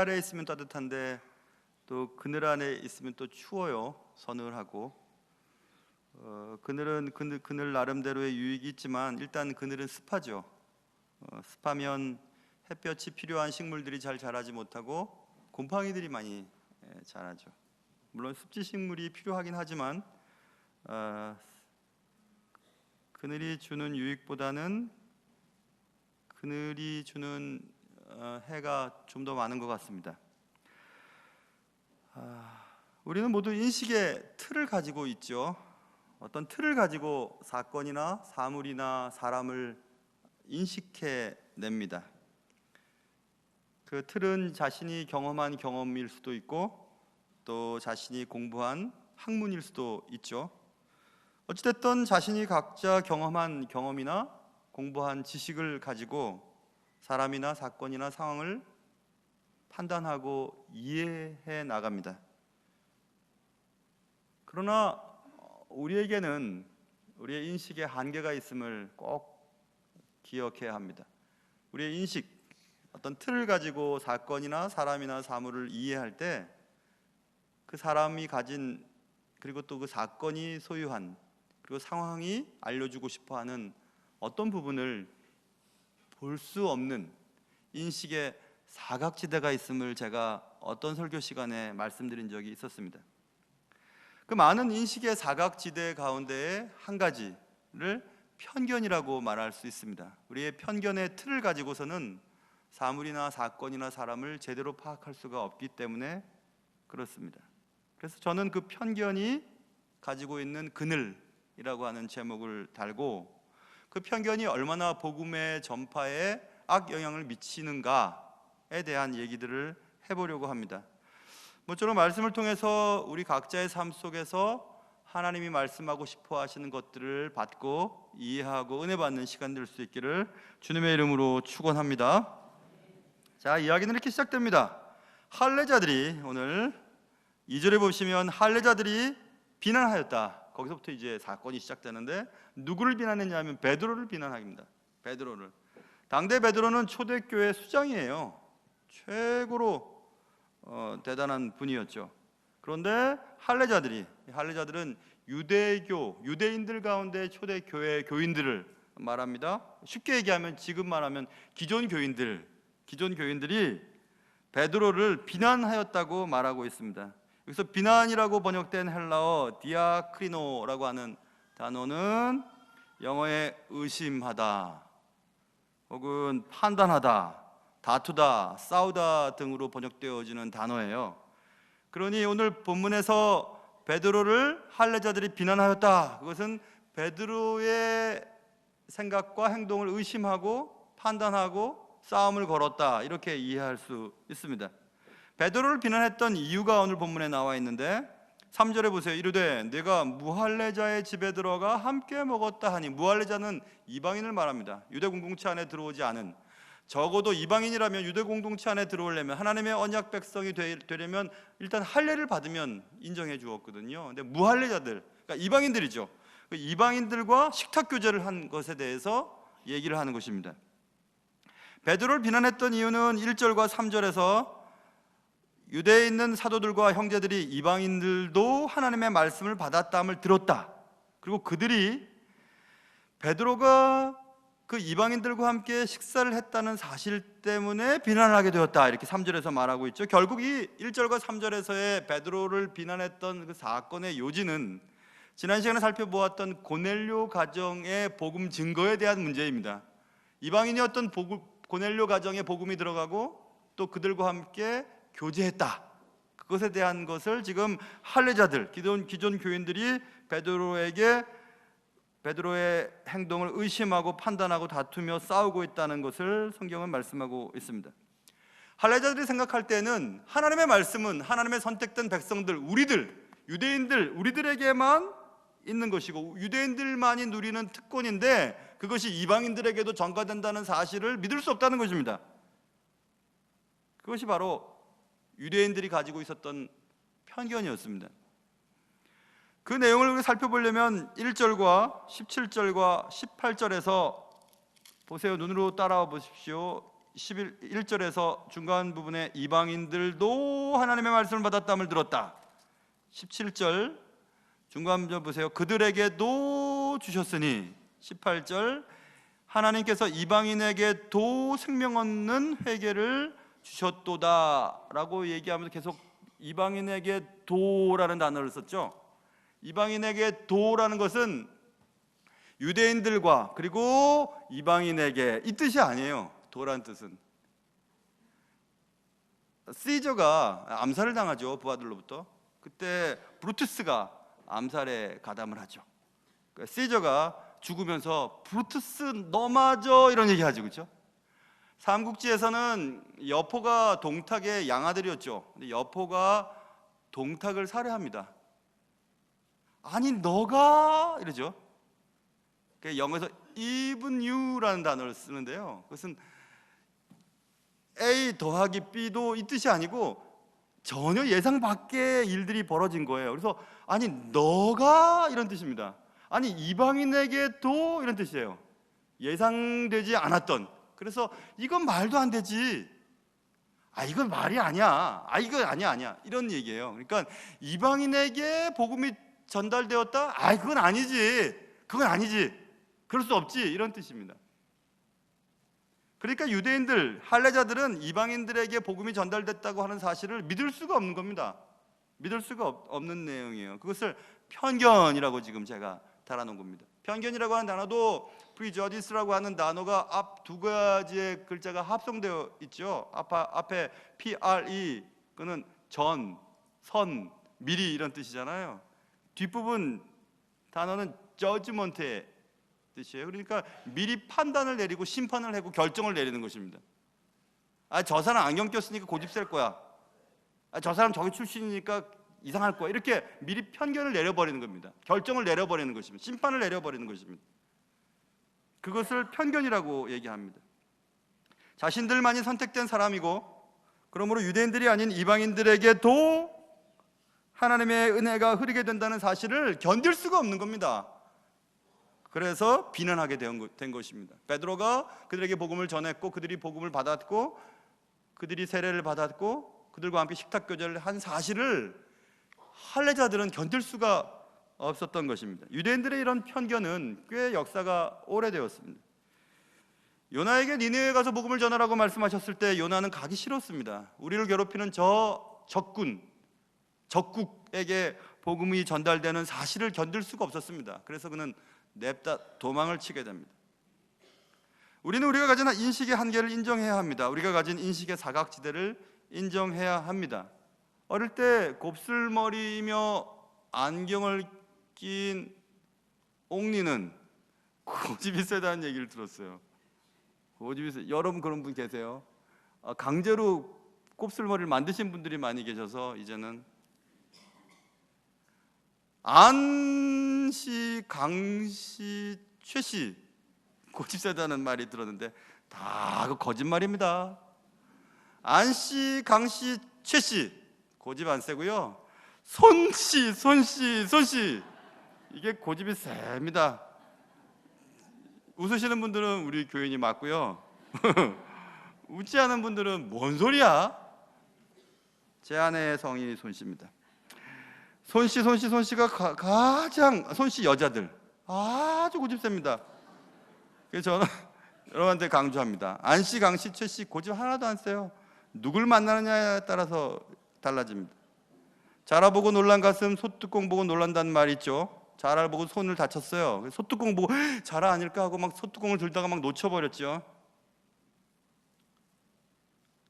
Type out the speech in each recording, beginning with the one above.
아래 있으면 따뜻한데 또 그늘 안에 있으면 또 추워요. 서늘하고. 그늘은 그늘 나름대로의 유익이 있지만 일단 그늘은 습하죠. 습하면 햇볕이 필요한 식물들이 잘 자라지 못하고 곰팡이들이 많이 자라죠. 물론 습지 식물이 필요하긴 하지만 그늘이 주는 유익보다는 그늘이 주는 해가 좀 더 많은 것 같습니다. 우리는 모두 인식의 틀을 가지고 있죠. 어떤 틀을 가지고 사건이나 사물이나 사람을 인식해 냅니다. 그 틀은 자신이 경험한 경험일 수도 있고 또 자신이 공부한 학문일 수도 있죠. 어찌됐든 자신이 각자 경험한 경험이나 공부한 지식을 가지고 사람이나 사건이나 상황을 판단하고 이해해 나갑니다. 그러나 우리에게는 우리의 인식에 한계가 있음을 꼭 기억해야 합니다. 우리의 인식, 어떤 틀을 가지고 사건이나 사람이나 사물을 이해할 때 그 사람이 가진 그리고 또 그 사건이 소유한 그리고 상황이 알려주고 싶어하는 어떤 부분을 볼 수 없는 인식의 사각지대가 있음을 제가 어떤 설교 시간에 말씀드린 적이 있었습니다. 그 많은 인식의 사각지대 가운데에 한 가지를 편견이라고 말할 수 있습니다. 우리의 편견의 틀을 가지고서는 사물이나 사건이나 사람을 제대로 파악할 수가 없기 때문에 그렇습니다. 그래서 저는 그 편견이 가지고 있는 그늘이라고 하는 제목을 달고 그 편견이 얼마나 복음의 전파에 악영향을 미치는가에 대한 얘기들을 해보려고 합니다. 모쪼록 말씀을 통해서 우리 각자의 삶 속에서 하나님이 말씀하고 싶어 하시는 것들을 받고 이해하고 은혜 받는 시간 될 수 있기를 주님의 이름으로 축원합니다. 자, 이야기는 이렇게 시작됩니다. 할례자들이 오늘 2절에 보시면 할례자들이 비난하였다. 거기서부터 이제 사건이 시작되는데 누구를 비난했냐면 베드로를 비난합니다. 베드로를. 당대 베드로는 초대교회 수장이에요. 최고로 대단한 분이었죠. 그런데 할례자들은 유대인들 가운데 초대교회 교인들을 말합니다. 쉽게 얘기하면 지금 말하면 기존 교인들이 베드로를 비난하였다고 말하고 있습니다. 여기서 비난이라고 번역된 헬라어 디아크리노라고 하는 단어는 영어의 의심하다 혹은 판단하다, 다투다, 싸우다 등으로 번역되어지는 단어예요. 그러니 오늘 본문에서 베드로를 할례자들이 비난하였다. 그것은 베드로의 생각과 행동을 의심하고 판단하고 싸움을 걸었다, 이렇게 이해할 수 있습니다. 베드로를 비난했던 이유가 오늘 본문에 나와 있는데 3절에 보세요. 이르되 내가 무할례자의 집에 들어가 함께 먹었다 하니, 무할례자는 이방인을 말합니다. 유대 공동체 안에 들어오지 않은, 적어도 이방인이라면 유대 공동체 안에 들어오려면 하나님의 언약 백성이 되려면 일단 할례를 받으면 인정해 주었거든요. 근데 무할례자들, 그러니까 이방인들이죠. 그 이방인들과 식탁 교제를 한 것에 대해서 얘기를 하는 것입니다. 베드로를 비난했던 이유는 1절과 3절에서 유대에 있는 사도들과 형제들이 이방인들도 하나님의 말씀을 받았다함을 들었다. 그리고 그들이 베드로가 그 이방인들과 함께 식사를 했다는 사실 때문에 비난을 하게 되었다, 이렇게 3절에서 말하고 있죠. 결국 이 1절과 3절에서의 베드로를 비난했던 그 사건의 요지는 지난 시간에 살펴보았던 고넬료 가정의 복음 증거에 대한 문제입니다. 이방인이었던 고넬료 가정에 복음이 들어가고 또 그들과 함께 교제했다. 그것에 대한 것을 지금 할례자들, 기존 교인들이 베드로의 행동을 의심하고 판단하고 다투며 싸우고 있다는 것을 성경은 말씀하고 있습니다. 할례자들이 생각할 때는 하나님의 말씀은 하나님의 선택된 백성들, 유대인들, 우리들에게만 있는 것이고 유대인들만이 누리는 특권인데 그것이 이방인들에게도 전가된다는 사실을 믿을 수 없다는 것입니다. 그것이 바로 유대인들이 가지고 있었던 편견이었습니다. 그 내용을 우리 살펴보려면 1절과 17절과 18절에서 보세요. 눈으로 따라와 보십시오. 1절에서 중간 부분에 이방인들도 하나님의 말씀을 받았다함을 들었다. 17절 중간 좀 보세요. 그들에게도 주셨으니. 18절 하나님께서 이방인에게도 생명 얻는 회개를 주셨도다 라고 얘기하면서 계속 이방인에게 도라는 단어를 썼죠. 이방인에게 도라는 것은 유대인들과 그리고 이방인에게 이 뜻이 아니에요. 도라는 뜻은 시저가 암살을 당하죠. 부하들로부터. 그때 브루투스가 암살에 가담을 하죠. 시저가 죽으면서 브루투스 너마저 이런 얘기 하죠. 그렇죠? 삼국지에서는 여포가 동탁의 양아들이었죠. 근데 여포가 동탁을 살해합니다. 아니 너가 이러죠. 영어에서 even you라는 단어를 쓰는데요, 그것은 A 더하기 B도 이 뜻이 아니고 전혀 예상 밖의 일들이 벌어진 거예요. 그래서 아니 너가 이런 뜻입니다. 아니 이방인에게도 이런 뜻이에요. 예상되지 않았던. 그래서 이건 말도 안 되지. 이건 말이 아니야. 이거 아니야 이런 얘기예요. 그러니까 이방인에게 복음이 전달되었다? 그건 아니지. 그건 아니지. 그럴 수 없지. 이런 뜻입니다. 그러니까 유대인들, 할례자들은 이방인들에게 복음이 전달됐다고 하는 사실을 믿을 수가 없는 겁니다. 믿을 수가 없는 내용이에요. 그것을 편견이라고 지금 제가 달아놓은 겁니다. 편견이라고 하는 단어도 prejudice라고 하는 단어가 앞 두 가지의 글자가 합성되어 있죠. 앞에 pre, 그는 전, 선, 미리 이런 뜻이잖아요. 뒷부분 단어는 judgment의 뜻이에요. 그러니까 미리 판단을 내리고 심판을 하고 결정을 내리는 것입니다. 저 사람 안경 꼈으니까 고집 셀 거야. 저 사람 저기 출신이니까 이상할 거야. 이렇게 미리 편견을 내려버리는 겁니다. 결정을 내려버리는 것입니다. 심판을 내려버리는 것입니다. 그것을 편견이라고 얘기합니다. 자신들만이 선택된 사람이고, 그러므로 유대인들이 아닌 이방인들에게도 하나님의 은혜가 흐르게 된다는 사실을 견딜 수가 없는 겁니다. 그래서 비난하게 된 것입니다. 베드로가 그들에게 복음을 전했고, 그들이 복음을 받았고, 그들이 세례를 받았고, 그들과 함께 식탁 교제를 한 사실을 할례자들은 견딜 수가 없었던 것입니다. 유대인들의 이런 편견은 꽤 역사가 오래되었습니다. 요나에게 니느웨에 가서 복음을 전하라고 말씀하셨을 때 요나는 가기 싫었습니다. 우리를 괴롭히는 저 적국에게 복음이 전달되는 사실을 견딜 수가 없었습니다. 그래서 그는 냅다 도망을 치게 됩니다. 우리는 우리가 가진 인식의 한계를 인정해야 합니다. 우리가 가진 인식의 사각지대를 인정해야 합니다. 어릴 때 곱슬머리이며 안경을 낀 옥리는 고집이 세다는 얘기를 들었어요. 고집이 세. 여러분 그런 분 계세요? 강제로 곱슬머리를 만드신 분들이 많이 계셔서 이제는 안씨, 강씨, 최씨 고집 세다는 말이 들었는데 다 그 거짓말입니다. 안씨, 강씨, 최씨 고집 안 세고요. 손씨 이게 고집이 셉니다. 웃으시는 분들은 우리 교인이 맞고요. 웃지 않은 분들은 뭔 소리야? 제 아내의 성이 손씨입니다. 손씨가 가장 손씨 여자들 아주 고집 셉니다. 그래서 저는 여러분한테 강조합니다. 안씨, 강씨, 최씨 고집 하나도 안 세요. 누굴 만나느냐에 따라서 달라집니다. 자라보고 놀란 가슴 소뚜껑 보고 놀란다는 말 있죠. 자라를 보고 손을 다쳤어요. 소뚜껑 보고 자라 아닐까 하고 막 소뚜껑을 들다가 막 놓쳐버렸죠.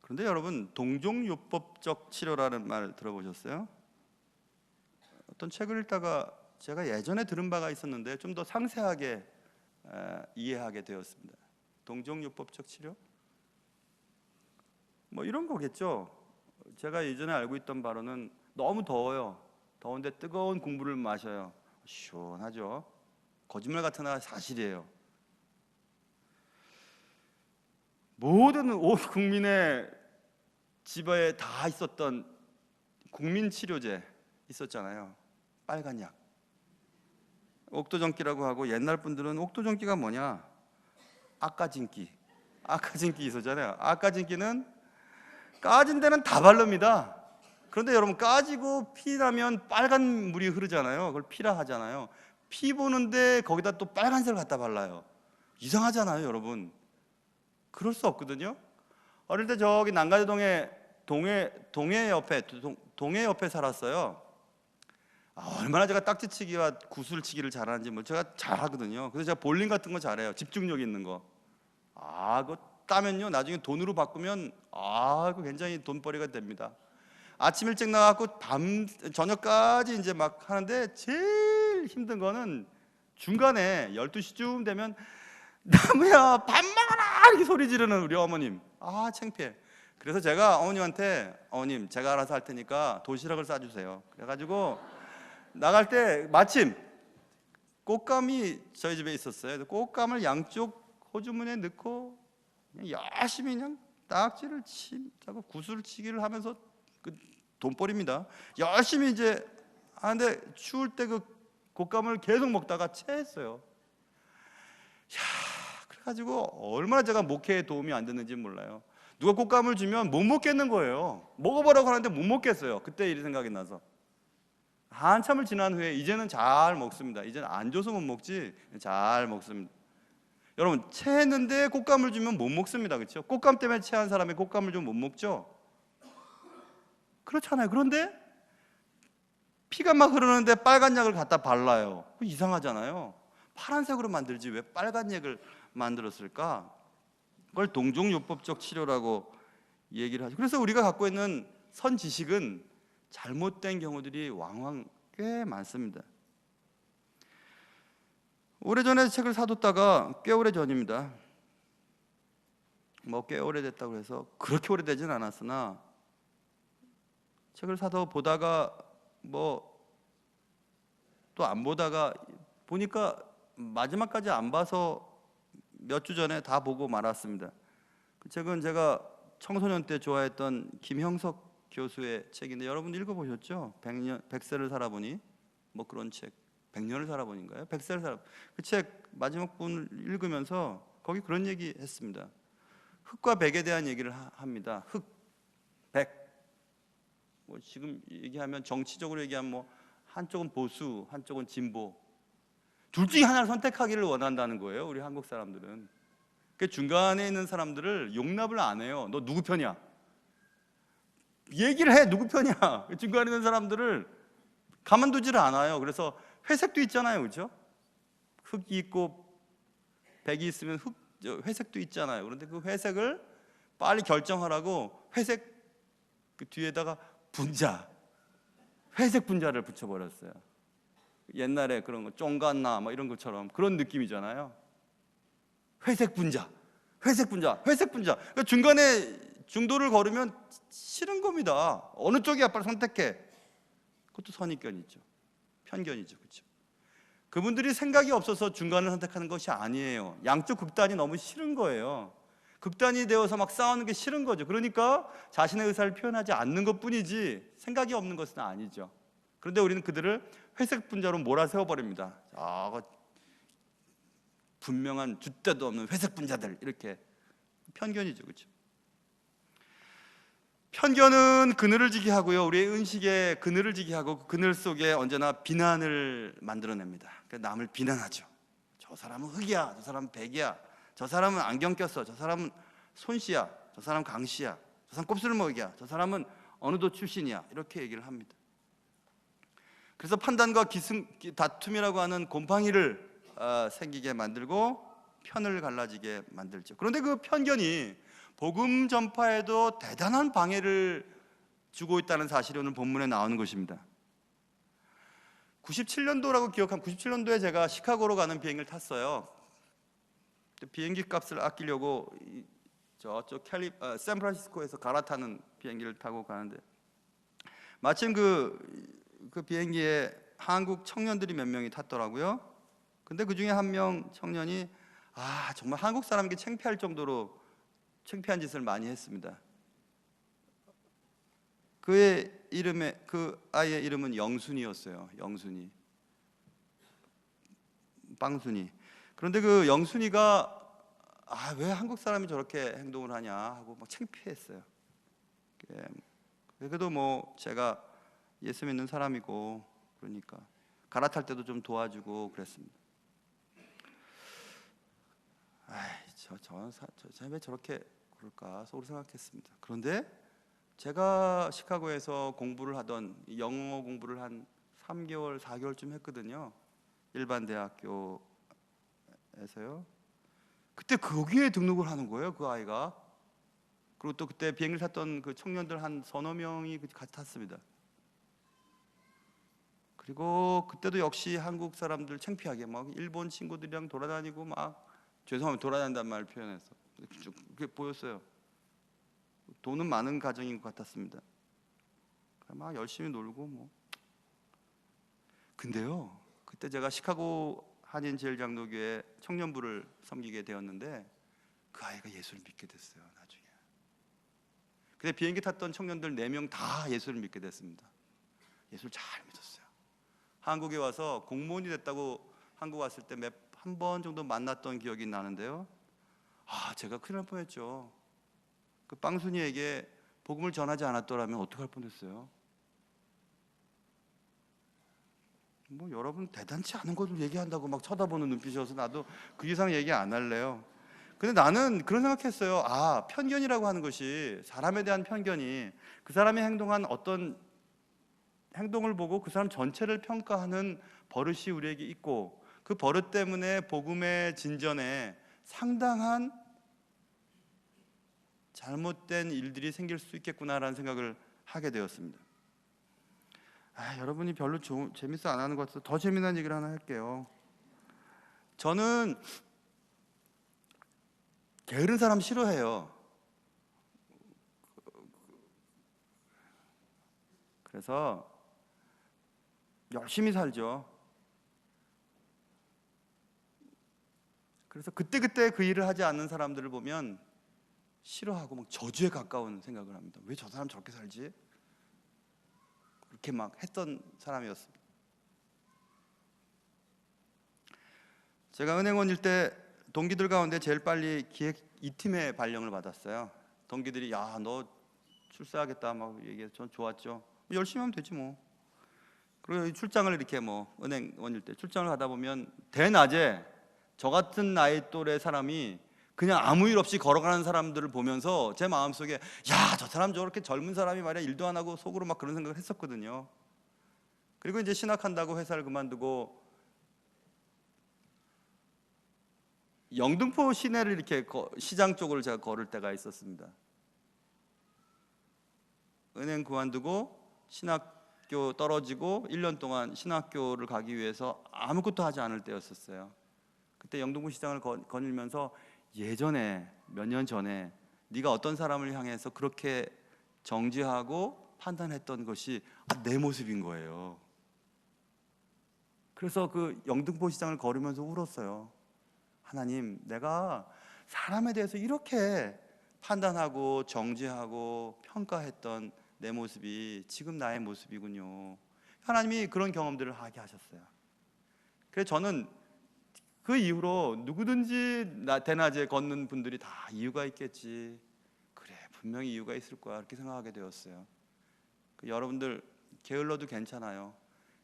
그런데 여러분 동종요법적 치료라는 말 들어보셨어요? 어떤 책을 읽다가 제가 예전에 들은 바가 있었는데 좀 더 상세하게 이해하게 되었습니다. 동종요법적 치료? 뭐 이런 거겠죠. 제가 예전에 알고 있던 바로는 너무 더워요. 더운데 뜨거운 국물을 마셔요. 시원하죠. 거짓말 같으나 사실이에요. 모든 온 국민의 집에 다 있었던 국민치료제 있었잖아요. 빨간 약. 옥도전기라고 하고, 옛날 분들은 옥도전기가 뭐냐? 아까진기 있었잖아요. 아까진기는 까진 데는 다 바릅니다. 그런데 여러분, 까지고 피 나면 빨간 물이 흐르잖아요. 그걸 피라 하잖아요. 피 보는데 거기다 또 빨간색을 갖다 발라요. 이상하잖아요, 여러분. 그럴 수 없거든요. 어릴 때 저기 난가대동에 동해 옆에 살았어요. 얼마나 제가 딱지치기와 구슬치기를 잘하는지 뭐 제가 잘하거든요. 그래서 제가 볼링 같은 거 잘해요. 집중력 있는 거. 그거 따면요, 나중에 돈으로 바꾸면 그거 굉장히 돈벌이가 됩니다. 아침 일찍 나가고 저녁까지 이제 막 하는데 제일 힘든 거는 중간에 12시쯤 되면 나무야 밥 먹어라 이렇게 소리 지르는 우리 어머님. 창피해. 그래서 제가 어머님한테, 어머님 제가 알아서 할 테니까 도시락을 싸주세요. 그래가지고 나갈 때 마침 꽃감이 저희 집에 있었어요. 꽃감을 양쪽 호주머니에 넣고 그냥 열심히 그냥 딱지를 치고 구슬치기를 하면서 그 돈벌입니다. 열심히 이제 하는데 추울 때 그 곶감을 계속 먹다가 체했어요. 그래가지고 얼마나 제가 목회에 도움이 안 됐는지 몰라요. 누가 곶감을 주면 못 먹겠는 거예요. 먹어보라고 하는데 못 먹겠어요. 그때 이 생각이 나서 한참을 지난 후에 이제는 잘 먹습니다. 이제는 안 줘서 못 먹지 잘 먹습니다. 여러분, 체했는데 곶감을 주면 못 먹습니다. 그렇죠? 곶감 때문에 체한 사람이 곶감을 좀 못 먹죠? 그렇잖아요. 그런데 피가 막 흐르는데 빨간 약을 갖다 발라요. 이상하잖아요. 파란색으로 만들지 왜 빨간 약을 만들었을까? 그걸 동종요법적 치료라고 얘기를 하죠. 그래서 우리가 갖고 있는 선지식은 잘못된 경우들이 왕왕 꽤 많습니다. 오래전에 책을 사뒀다가 꽤 오래 전입니다. 꽤 오래됐다고 해서 그렇게 오래되진 않았으나 책을 사서 보다가 또 안 보다가 보니까 마지막까지 안 봐서 몇 주 전에 다 보고 말았습니다. 그 책은 제가 청소년 때 좋아했던 김형석 교수의 책인데 여러분 읽어보셨죠? 100세를 살아보니 그런 책. 100년을 살아보니인가요? 100세를 살아. 그 책 마지막 부분을 읽으면서 거기 그런 얘기 했습니다. 흑과 백에 대한 얘기를 합니다. 흑, 백. 지금 얘기하면 정치적으로 얘기하면 한쪽은 보수, 한쪽은 진보. 둘 중에 하나를 선택하기를 원한다는 거예요. 우리 한국 사람들은. 그 중간에 있는 사람들을 용납을 안 해요. 너 누구 편이야? 얘기를 해. 누구 편이야? 중간에 있는 사람들을 가만두지를 않아요. 그래서 회색도 있잖아요, 그렇죠? 흑이 있고 백이 있으면 회색도 있잖아요. 그런데 그 회색을 빨리 결정하라고 회색 그 뒤에다가 분자, 회색 분자를 붙여버렸어요. 옛날에 그런 거 쫑간나 이런 것처럼 그런 느낌이잖아요. 회색 분자, 회색 분자, 회색 분자. 그러니까 중간에 중도를 걸으면 싫은 겁니다. 어느 쪽이야 빨리 선택해. 그것도 선입견이죠. 편견이죠, 그렇죠? 그분들이 생각이 없어서 중간을 선택하는 것이 아니에요. 양쪽 극단이 너무 싫은 거예요. 극단이 되어서 막 싸우는 게 싫은 거죠. 그러니까 자신의 의사를 표현하지 않는 것뿐이지 생각이 없는 것은 아니죠. 그런데 우리는 그들을 회색 분자로 몰아세워버립니다. 분명한 줏대도 없는 회색 분자들, 이렇게. 편견이죠, 그렇죠? 편견은 그늘을 지게 하고요, 우리의 은식에 그늘을 지게 하고 그 그늘 속에 언제나 비난을 만들어냅니다. 남을 비난하죠. 저 사람은 흑이야, 저 사람은 백이야, 저 사람은 안경 꼈어, 저 사람은 손씨야, 저 사람은 강씨야, 저 사람 곱슬머리야, 저 사람은 어느 도 출신이야, 이렇게 얘기를 합니다. 그래서 판단과 다툼이라고 하는 곰팡이를 생기게 만들고 편을 갈라지게 만들죠. 그런데 그 편견이 복음 전파에도 대단한 방해를 주고 있다는 사실이 오늘 본문에 나오는 것입니다. 97년도라고 기억한 97년도에 제가 시카고로 가는 비행기를 탔어요. 비행기 값을 아끼려고 저쪽 샌프란시스코에서 갈아타는 비행기를 타고 가는데 마침 그 비행기에 한국 청년들이 몇 명이 탔더라고요. 근데 그 중에 한 명 청년이 정말 한국 사람에게 창피할 정도로 창피한 짓을 많이 했습니다. 그 아이의 이름은 영순이였어요. 영순이, 빵순이. 그런데 그 영순이가 왜 한국 사람이 저렇게 행동을 하냐 하고 막 창피했어요. 예, 그래도 뭐 제가 예수 믿는 사람이고 그러니까 갈아탈 때도 좀 도와주고 그랬습니다. 저 왜 저렇게 그럴까 속으로 생각했습니다. 그런데 제가 시카고에서 공부를 하던 영어 공부를 한 3개월, 4개월쯤 했거든요. 일반 대학교에서요. 그때 거기에 등록을 하는 거예요, 그 아이가. 그리고 또 그때 비행기를 탔던 그 청년들 한 서너 명이 같이 탔습니다. 그리고 그때도 역시 한국 사람들 창피하게 막 일본 친구들이랑 돌아다니고 막 죄송합니다, 돌아다닌다는 말을 표현해서 그게 보였어요. 돈은 많은 가정인 것 같았습니다. 막 열심히 놀고 뭐. 근데요, 그때 제가 시카고 한인제일장로교회 청년부를 섬기게 되었는데 그 아이가 예수를 믿게 됐어요, 나중에. 근데 비행기 탔던 청년들 4명 다 예수를 믿게 됐습니다. 예수를 잘 믿었어요. 한국에 와서 공무원이 됐다고 한국 왔을 때 한 번 정도 만났던 기억이 나는데요. 제가 큰일 날 뻔했죠. 그 빵순이에게 복음을 전하지 않았더라면 어떡할 뻔했어요. 뭐 여러분 대단치 않은 것을 얘기한다고 막 쳐다보는 눈빛이어서 나도 그 이상 얘기 안 할래요. 근데 나는 그런 생각했어요. 편견이라고 하는 것이, 사람에 대한 편견이 그 사람이 행동한 어떤 행동을 보고 그 사람 전체를 평가하는 버릇이 우리에게 있고, 그 버릇 때문에 복음의 진전에 상당한 잘못된 일들이 생길 수 있겠구나라는 생각을 하게 되었습니다. 여러분이 별로 재밌어 안 하는 것 같아서 더 재미난 얘기를 하나 할게요. 저는 게으른 사람 싫어해요. 그래서 열심히 살죠. 그래서 그때그때 그 일을 하지 않는 사람들을 보면 싫어하고 막 저주에 가까운 생각을 합니다. 왜 저 사람 저렇게 살지? 그렇게 막 했던 사람이었습니다. 제가 은행원일 때 동기들 가운데 제일 빨리 기획 2팀의 발령을 받았어요. 동기들이 너 출세하겠다 막 얘기해서 전 좋았죠. 열심히 하면 되지 뭐. 그리고 출장을 이렇게 뭐 은행원일 때 출장을 가다 보면 대낮에 저 같은 나이 또래 사람이 그냥 아무 일 없이 걸어가는 사람들을 보면서 제 마음속에 저 사람 저렇게 젊은 사람이 말이야 일도 안 하고 속으로 막 그런 생각을 했었거든요. 그리고 이제 신학한다고 회사를 그만두고 영등포 시내를 이렇게 시장 쪽을 제가 걸을 때가 있었습니다. 은행 그만두고 신학교 떨어지고 1년 동안 신학교를 가기 위해서 아무것도 하지 않을 때였었어요. 그때 영등포 시장을 거닐면서 예전에 몇 년 전에 네가 어떤 사람을 향해서 그렇게 정죄하고 판단했던 것이 내 모습인 거예요. 그래서 그 영등포 시장을 걸으면서 울었어요. 하나님, 내가 사람에 대해서 이렇게 판단하고 정죄하고 평가했던 내 모습이 지금 나의 모습이군요. 하나님이 그런 경험들을 하게 하셨어요. 그래서 저는 그 이후로 누구든지 대낮에 걷는 분들이 다 이유가 있겠지, 그래 분명히 이유가 있을 거야, 이렇게 생각하게 되었어요. 여러분들 게을러도 괜찮아요.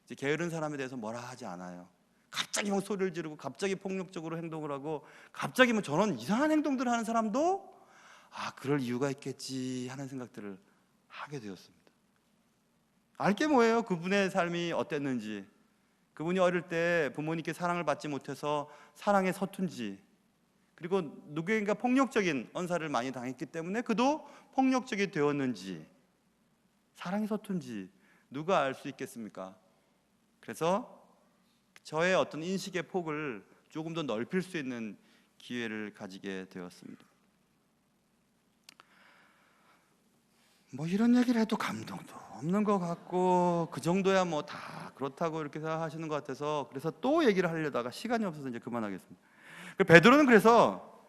이제 게으른 사람에 대해서 뭐라 하지 않아요. 갑자기 막 소리를 지르고 갑자기 폭력적으로 행동을 하고 갑자기 뭐 저런 이상한 행동들을 하는 사람도 그럴 이유가 있겠지 하는 생각들을 하게 되었습니다. 알게 뭐예요? 그분의 삶이 어땠는지, 그분이 어릴 때 부모님께 사랑을 받지 못해서 사랑에 서툰지, 그리고 누구인가 폭력적인 언사를 많이 당했기 때문에 그도 폭력적이 되었는지, 사랑이 서툰지 누가 알 수 있겠습니까? 그래서 저의 어떤 인식의 폭을 조금 더 넓힐 수 있는 기회를 가지게 되었습니다. 뭐 이런 얘기를 해도 감동도 없는 것 같고 그 정도야 뭐 다 그렇다고 이렇게 생각하시는 것 같아서, 그래서 또 얘기를 하려다가 시간이 없어서 이제 그만하겠습니다. 베드로는 그래서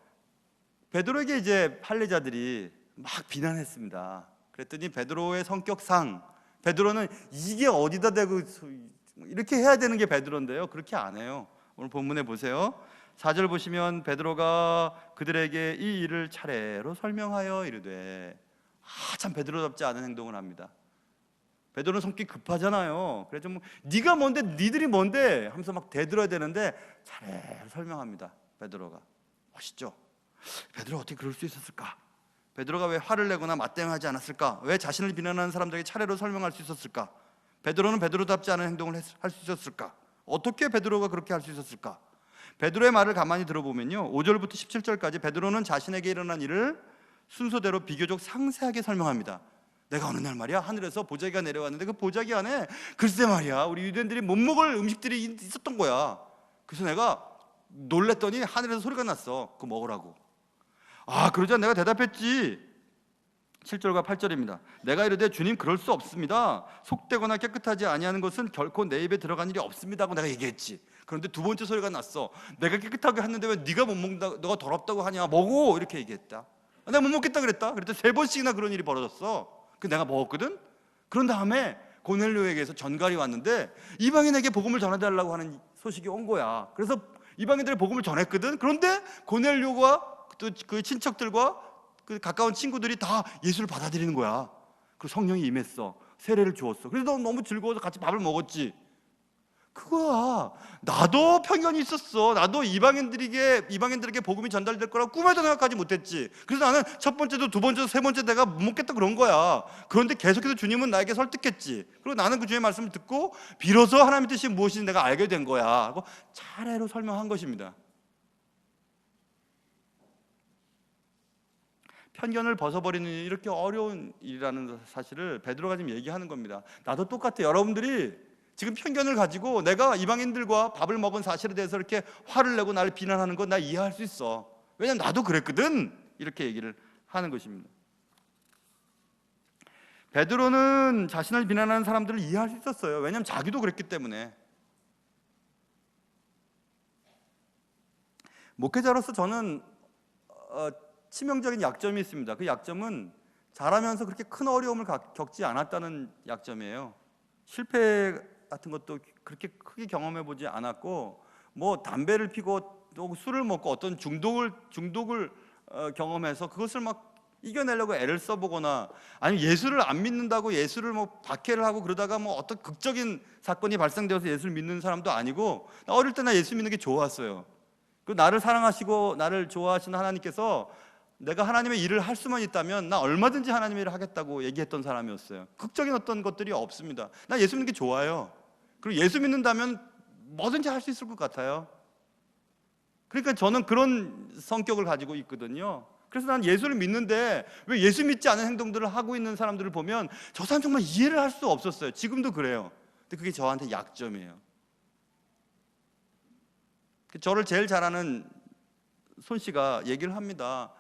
베드로에게 이제 판례자들이 막 비난했습니다. 그랬더니 베드로의 성격상 베드로는 이게 어디다 대고 이렇게 해야 되는 게 베드로인데요, 그렇게 안 해요. 오늘 본문에 보세요. 4절 보시면 베드로가 그들에게 이 일을 차례로 설명하여 이르되, 참 베드로답지 않은 행동을 합니다. 베드로는 성격이 급하잖아요. 그래서 뭐 네가 뭔데, 니들이 뭔데 하면서 막 대들어야 되는데 차례로 설명합니다. 베드로가 멋있죠. 베드로가 어떻게 그럴 수 있었을까? 베드로가 왜 화를 내거나 맞대응하지 않았을까? 왜 자신을 비난하는 사람들에게 차례로 설명할 수 있었을까? 베드로는 베드로답지 않은 행동을 할 수 있었을까? 어떻게 베드로가 그렇게 할 수 있었을까? 베드로의 말을 가만히 들어보면요, 5절부터 17절까지 베드로는 자신에게 일어난 일을 순서대로 비교적 상세하게 설명합니다. 내가 어느 날 말이야, 하늘에서 보자기가 내려왔는데 그 보자기 안에 글쎄 말이야, 우리 유대인들이 못 먹을 음식들이 있었던 거야. 그래서 내가 놀랬더니 하늘에서 소리가 났어. 그거 먹으라고. 그러자 내가 대답했지. 7절과 8절입니다. 내가 이르되 주님, 그럴 수 없습니다. 속되거나 깨끗하지 아니하는 것은 결코 내 입에 들어간 일이 없습니다 하고 내가 얘기했지. 그런데 두 번째 소리가 났어. 내가 깨끗하게 했는데 왜 네가 못 먹는다, 너가 더럽다고 하냐, 먹어, 이렇게 얘기했다. 내가 못 먹겠다 그랬다. 그랬더니 3번씩이나 그런 일이 벌어졌어. 그 내가 먹었거든. 그런 다음에 고넬료에게서 전갈이 왔는데 이방인에게 복음을 전해달라고 하는 소식이 온 거야. 그래서 이방인들의 복음을 전했거든. 그런데 고넬료가 또 그 친척들과 그 가까운 친구들이 다 예수를 받아들이는 거야. 그리고 성령이 임했어. 세례를 주었어. 그래서 너무 즐거워서 같이 밥을 먹었지. 그거야. 나도 편견이 있었어. 나도 이방인들에게 복음이 전달될 거라고 꿈에도 생각하지 못했지. 그래서 나는 첫 번째도 두 번째도 세 번째 내가 못 먹겠다 그런 거야. 그런데 계속해서 주님은 나에게 설득했지. 그리고 나는 그 주의 말씀을 듣고 비로소 하나님의 뜻이 무엇인지 내가 알게 된 거야 하고 차례로 설명한 것입니다. 편견을 벗어버리는 일이 이렇게 어려운 일이라는 사실을 베드로가 지금 얘기하는 겁니다. 나도 똑같아. 여러분들이 지금 편견을 가지고 내가 이방인들과 밥을 먹은 사실에 대해서 이렇게 화를 내고 나를 비난하는 건 나 이해할 수 있어. 왜냐면 나도 그랬거든. 이렇게 얘기를 하는 것입니다. 베드로는 자신을 비난하는 사람들을 이해할 수 있었어요. 왜냐면 자기도 그랬기 때문에. 목회자로서 저는 치명적인 약점이 있습니다. 그 약점은 자라면서 그렇게 큰 어려움을 겪지 않았다는 약점이에요. 실패 같은 것도 그렇게 크게 경험해 보지 않았고, 뭐 담배를 피고 또 술을 먹고 어떤 중독을 경험해서 그것을 막 이겨내려고 애를 써보거나, 아니면 예수를 안 믿는다고 예수를 뭐 박해를 하고 그러다가 뭐 어떤 극적인 사건이 발생되어서 예수를 믿는 사람도 아니고, 나 어릴 때 나 예수 믿는 게 좋았어요. 그 나를 사랑하시고 나를 좋아하시는 하나님께서 내가 하나님의 일을 할 수만 있다면 나 얼마든지 하나님의 일을 하겠다고 얘기했던 사람이었어요. 극적인 어떤 것들이 없습니다. 나 예수 믿는 게 좋아요. 그리고 예수 믿는다면 뭐든지 할 수 있을 것 같아요. 그러니까 저는 그런 성격을 가지고 있거든요. 그래서 난 예수를 믿는데 왜 예수 믿지 않은 행동들을 하고 있는 사람들을 보면 저 사람 정말 이해를 할 수 없었어요. 지금도 그래요. 근데 그게 저한테 약점이에요. 저를 제일 잘 아는 손 씨가 얘기를 합니다.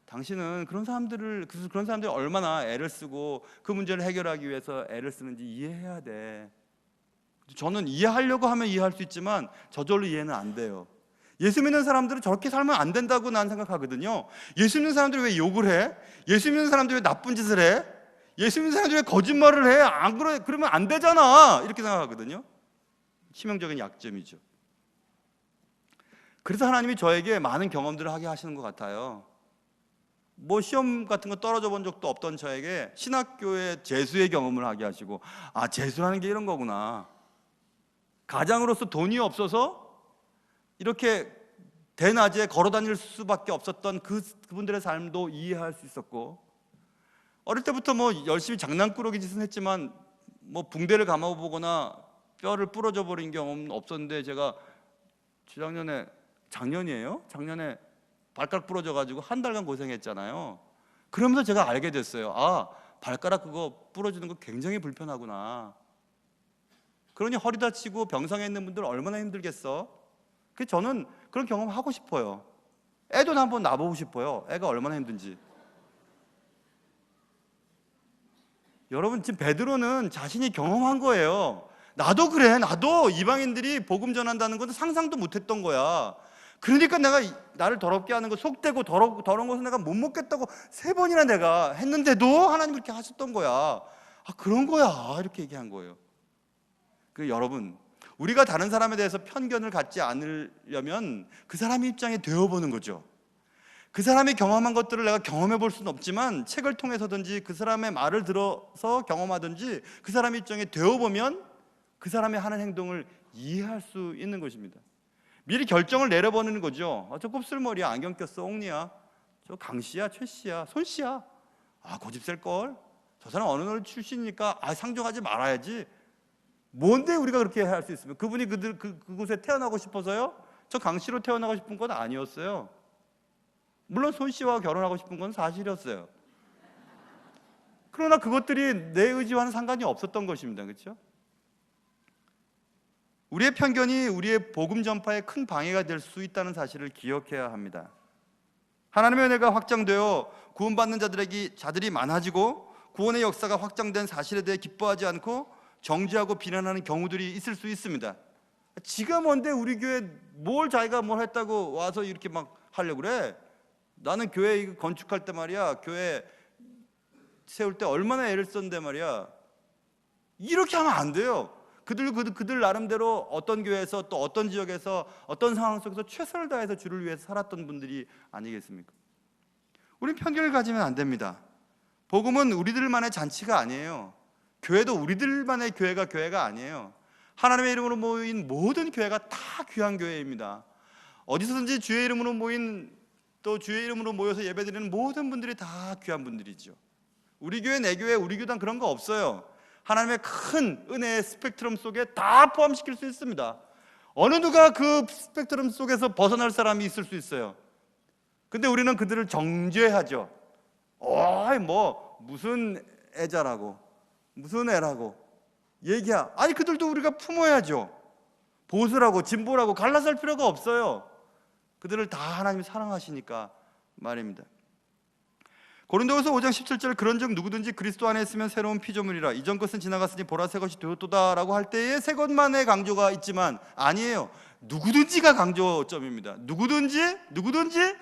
당신은 그런 사람들이 얼마나 애를 쓰고 그 문제를 해결하기 위해서 애를 쓰는지 이해해야 돼. 저는 이해하려고 하면 이해할 수 있지만 저절로 이해는 안 돼요. 예수 믿는 사람들은 저렇게 살면 안 된다고 난 생각하거든요. 예수 믿는 사람들이 왜 욕을 해? 예수 믿는 사람들이 왜 나쁜 짓을 해? 예수 믿는 사람들이 왜 거짓말을 해? 안 그래? 그러면 안 되잖아. 이렇게 생각하거든요. 치명적인 약점이죠. 그래서 하나님이 저에게 많은 경험들을 하게 하시는 것 같아요. 뭐 시험 같은 거 떨어져 본 적도 없던 저에게 신학교의 재수의 경험을 하게 하시고, 재수라는 게 이런 거구나. 가장으로서 돈이 없어서 이렇게 대낮에 걸어 다닐 수밖에 없었던 그분들의 삶도 이해할 수 있었고, 어릴 때부터 뭐 열심히 장난꾸러기 짓은 했지만 뭐 붕대를 감아보거나 뼈를 부러져 버린 경험은 없었는데, 제가 작년에 발가락 부러져가지고 한 달간 고생했잖아요. 그러면서 제가 알게 됐어요. 발가락 그거 부러지는 거 굉장히 불편하구나. 그러니 허리 다치고 병상에 있는 분들 얼마나 힘들겠어. 그래서 저는 그런 경험 하고 싶어요. 애도 한번 놔보고 싶어요. 애가 얼마나 힘든지. 여러분, 지금 베드로는 자신이 경험한 거예요. 나도 그래. 나도 이방인들이 복음 전한다는 건 상상도 못했던 거야. 그러니까 내가 나를 더럽게 하는 거, 속되고 더러운 것은 내가 못 먹겠다고 3번이나 내가 했는데도 하나님 그렇게 하셨던 거야. 그런 거야. 이렇게 얘기한 거예요. 여러분, 우리가 다른 사람에 대해서 편견을 갖지 않으려면 그 사람의 입장에 되어보는 거죠. 그 사람이 경험한 것들을 내가 경험해 볼 수는 없지만 책을 통해서든지 그 사람의 말을 들어서 경험하든지 그 사람의 입장에 되어보면 그 사람의 하는 행동을 이해할 수 있는 것입니다. 미리 결정을 내려보는 거죠. 저 곱슬머리야, 안경 꼈어, 옥니야, 저 강씨야, 최씨야, 손씨야, 고집 셀걸, 저 사람 어느 나라 출신이니까 상종하지 말아야지. 뭔데 우리가 그렇게 할 수 있으면? 그분이 그곳에 태어나고 싶어서요? 저 강씨로 태어나고 싶은 건 아니었어요. 물론 손씨와 결혼하고 싶은 건 사실이었어요. 그러나 그것들이 내 의지와는 상관이 없었던 것입니다. 그렇죠? 우리의 편견이 우리의 복음 전파에 큰 방해가 될 수 있다는 사실을 기억해야 합니다. 하나님의 은혜가 확장되어 구원받는 자들이 많아지고 구원의 역사가 확장된 사실에 대해 기뻐하지 않고 정죄하고 비난하는 경우들이 있을 수 있습니다. 지가 뭔데 우리 교회 자기가 뭘 했다고 와서 이렇게 막 하려고 그래? 나는 교회 이거 건축할 때 말이야, 교회 세울 때 얼마나 애를 썼는데 말이야. 이렇게 하면 안 돼요. 그들 나름대로 어떤 교회에서 또 어떤 지역에서 어떤 상황 속에서 최선을 다해서 주를 위해서 살았던 분들이 아니겠습니까? 우린 편견을 가지면 안 됩니다. 복음은 우리들만의 잔치가 아니에요. 교회도 우리들만의 교회가 아니에요. 하나님의 이름으로 모인 모든 교회가 다 귀한 교회입니다. 어디서든지 주의 이름으로 또 주의 이름으로 모여서 예배드리는 모든 분들이 다 귀한 분들이죠. 우리 교회, 내 교회, 우리 교단 그런 거 없어요. 하나님의 큰 은혜의 스펙트럼 속에 다 포함시킬 수 있습니다. 어느 누가 그 스펙트럼 속에서 벗어날 사람이 있을 수 있어요. 근데 우리는 그들을 정죄하죠. 무슨 애자라고, 무슨 애라고 얘기야. 그들도 우리가 품어야죠. 보수라고 진보라고 갈라서 할 필요가 없어요. 그들을 다 하나님이 사랑하시니까 말입니다. 고린도후서 5장 17절 그런즉 누구든지 그리스도 안에 있으면 새로운 피조물이라 이전 것은 지나갔으니 보라 새 것이 되었도다라고 할 때에 새 것만의 강조가 있지만 아니에요. 누구든지가 강조점입니다. 누구든지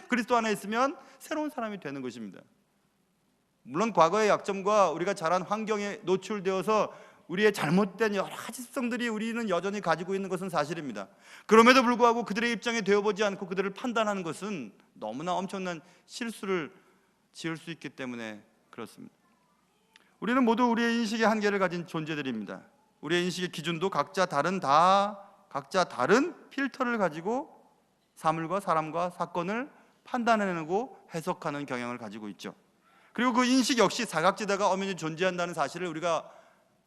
그리스도 안에 있으면 새로운 사람이 되는 것입니다. 물론 과거의 약점과 우리가 자란 환경에 노출되어서 우리의 잘못된 여러 가지 습성들이 우리는 여전히 가지고 있는 것은 사실입니다. 그럼에도 불구하고 그들의 입장에 되어보지 않고 그들을 판단하는 것은 너무나 엄청난 실수를 지을 수 있기 때문에 그렇습니다. 우리는 모두 우리의 인식의 한계를 가진 존재들입니다. 우리의 인식의 기준도 각자 다른 필터를 가지고 사물과 사람과 사건을 판단해내고 해석하는 경향을 가지고 있죠. 그리고 그 인식 역시 사각지대가 엄연히 존재한다는 사실을 우리가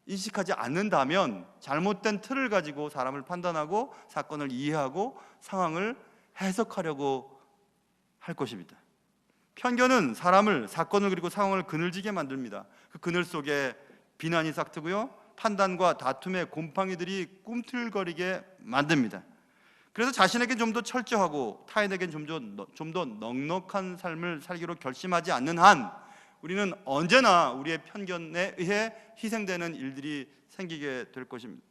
인식하지 않는다면 잘못된 틀을 가지고 사람을 판단하고 사건을 이해하고 상황을 해석하려고 할 것입니다. 편견은 사람을, 사건을 그리고 상황을 그늘지게 만듭니다. 그 그늘 속에 비난이 싹트고요, 판단과 다툼의 곰팡이들이 꿈틀거리게 만듭니다. 그래서 자신에게 좀 더 철저하고 타인에게 좀 더 넉넉한 삶을 살기로 결심하지 않는 한 우리는 언제나 우리의 편견에 의해 희생되는 일들이 생기게 될 것입니다.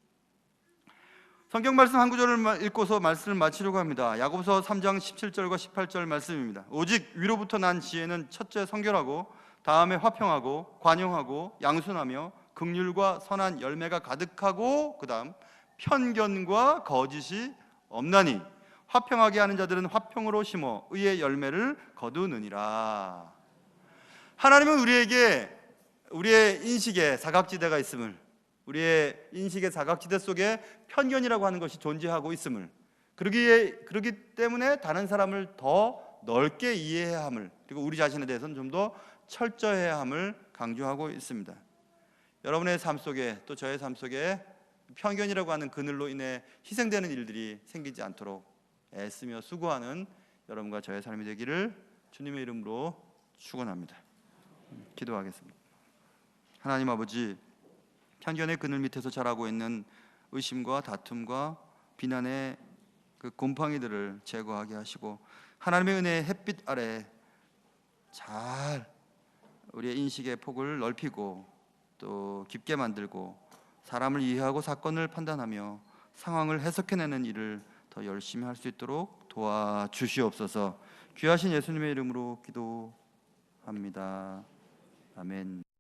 성경 말씀 한 구절을 읽고서 말씀을 마치려고 합니다. 야고보서 3장 17절과 18절 말씀입니다. 오직 위로부터 난 지혜는 첫째 성결하고 다음에 화평하고 관용하고 양순하며 긍휼과 선한 열매가 가득하고 그다음 편견과 거짓이 없나니 화평하게 하는 자들은 화평으로 심어 의의 열매를 거두느니라. 하나님은 우리에게 우리의 인식에 사각지대가 있음을, 우리의 인식의 사각지대 속에 편견이라고 하는 것이 존재하고 있음을, 그러기 때문에 다른 사람을 더 넓게 이해해야 함을, 그리고 우리 자신에 대해서는 좀 더 철저해야 함을 강조하고 있습니다. 여러분의 삶 속에 또 저의 삶 속에 편견이라고 하는 그늘로 인해 희생되는 일들이 생기지 않도록 애쓰며 수고하는 여러분과 저의 삶이 되기를 주님의 이름으로 축원합니다. 기도하겠습니다. 하나님 아버지, 편견의 그늘 밑에서 자라고 있는 의심과 다툼과 비난의 그 곰팡이들을 제거하게 하시고 하나님의 은혜의 햇빛 아래 잘 우리의 인식의 폭을 넓히고 또 깊게 만들고 사람을 이해하고 사건을 판단하며 상황을 해석해내는 일을 더 열심히 할 수 있도록 도와주시옵소서. 귀하신 예수님의 이름으로 기도합니다. 아멘.